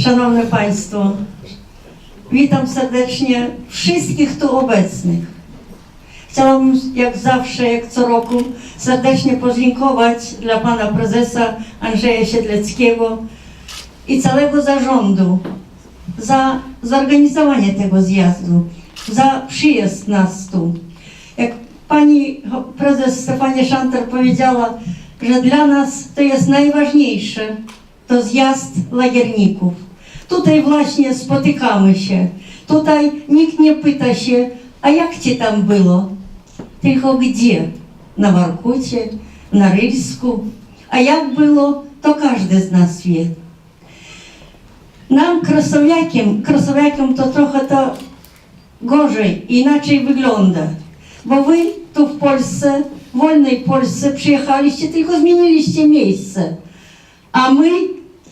Szanowne Państwo, witam serdecznie wszystkich tu obecnych. Chciałabym, jak zawsze, jak co roku, serdecznie podziękować dla Pana Prezesa Andrzeja Siedleckiego i całego zarządu za zorganizowanie tego zjazdu, za przyjazd nas tu. Jak Pani Prezes Stefania Szantar powiedziała, że dla nas to jest najważniejsze, to zjazd lagierników. Tutaj właśnie spotykamy się. Tutaj nikt nie pyta się, a jak Ci tam było? Tylko gdzie? Na Воркуте, na Rylsku. A jak było, to każdy z nas wie. Nam, krasowiakom, to trochę to gorzej, inaczej wygląda. Bo Wy tu w Polsce, w wolnej Polsce przyjechaliście, tylko zmieniliście miejsce. A my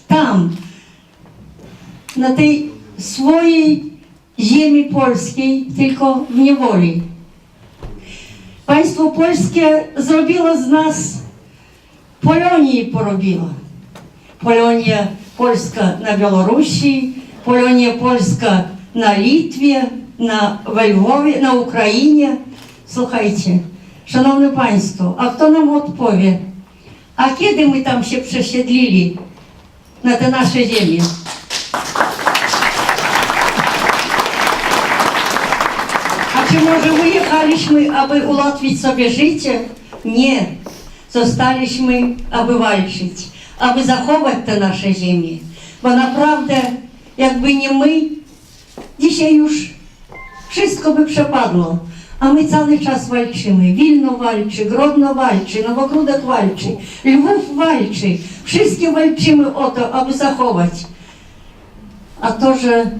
tam, na tej swojej ziemi polskiej, tylko w niewoli. Państwo polskie zrobiło z nas, Polonię porobiło. Polonia polska na Białorusi, Polonia polska na Litwie, we Lwowie, na Ukrainie. Słuchajcie, szanowni Państwo, a kto nam odpowie? A kiedy my tam się przesiedlili na te nasze ziemie? A czy może wyjechaliśmy, aby ułatwić sobie życie? Nie. Zostaliśmy, aby walczyć, aby zachować te nasze ziemie. Bo naprawdę, jakby nie my, dzisiaj już wszystko by przepadło. A my cały czas walczymy. Wilno walczy, Grodno walczy, Nowogródek walczy, Lwów walczy. Wszystkie walczymy o to, aby zachować. A to, że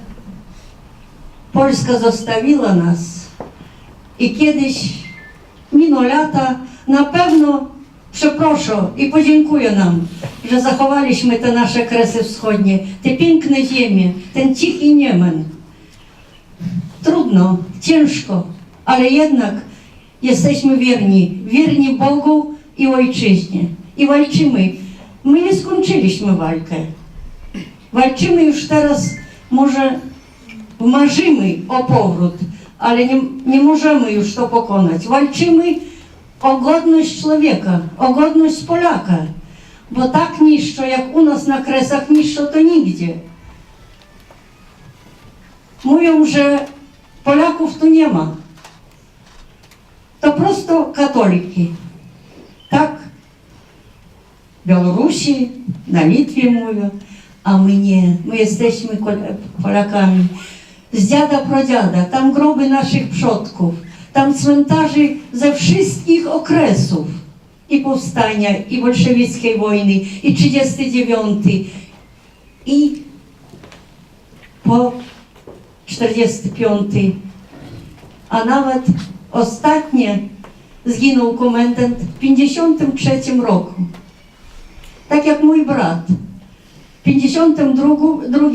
Polska zostawiła nas i kiedyś miną lata, na pewno przeproszę i podziękuję nam, że zachowaliśmy te nasze Kresy Wschodnie, te piękne ziemie, ten cichy Niemen. Trudno, ciężko, ale jednak jesteśmy wierni Bogu i Ojczyźnie. I walczymy. My nie skończyliśmy walkę. Walczymy już teraz, może marzymy o powrót, ale nie możemy już to pokonać. Walczymy o godność człowieka, o godność Polaka. Bo tak niszczą, jak u nas na Kresach niszczą, to nigdzie. Mówią, że Polaków tu nie ma. To prosto katoliki. Tak, w Białorusi, na Litwie mówią, a my nie. My jesteśmy Polakami. Z dziada pradziada, tam groby naszych przodków, tam cmentarzy ze wszystkich okresów. I powstania, i bolszewickiej wojny, i 39, i po 45, a nawet ostatnie zginął komendant w 53 roku. Tak jak mój brat. W 52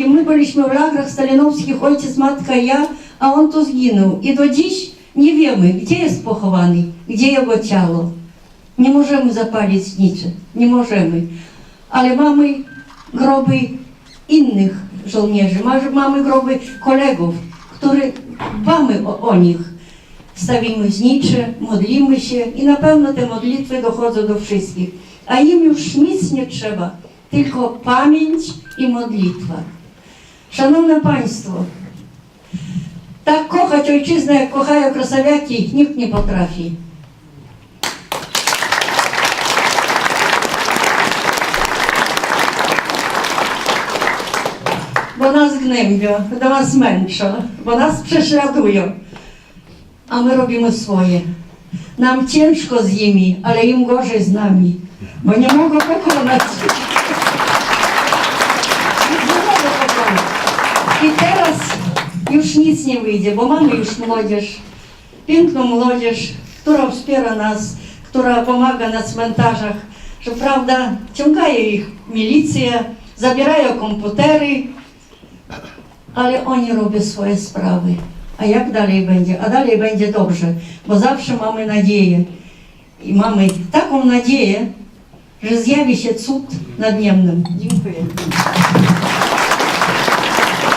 my byliśmy w lagrach stalinowskich, ojciec, matka i ja, a on tu zginął. I do dziś nie wiemy, gdzie jest pochowany, gdzie jego ciało. Nie możemy zapalić niczego, nie możemy. Ale mamy groby innych żołnierzy, mamy groby kolegów, które dbamy o nich. Stawimy znicze, modlimy się i na pewno te modlitwy dochodzą do wszystkich. A im już nic nie trzeba, tylko pamięć i modlitwa. Szanowne Państwo, tak kochać ojczyznę, jak kochają krasowiaki, nikt nie potrafi. Bo nas gnębią, bo nas męczą, bo nas prześladują. A my robimy swoje. Nam ciężko z nimi, ale im gorzej z nami, bo nie mogą pokonać. I teraz już nic nie wyjdzie, bo mamy już młodzież, piękną młodzież, która wspiera nas, która pomaga na cmentarzach, że prawda, ciągają ich milicja, zabierają komputery, ale oni robią swoje sprawy. A jak dalej będzie? A dalej będzie dobrze, bo zawsze mamy nadzieję. I mamy taką nadzieję, że zjawi się cud nad Niemnem. Dziękuję.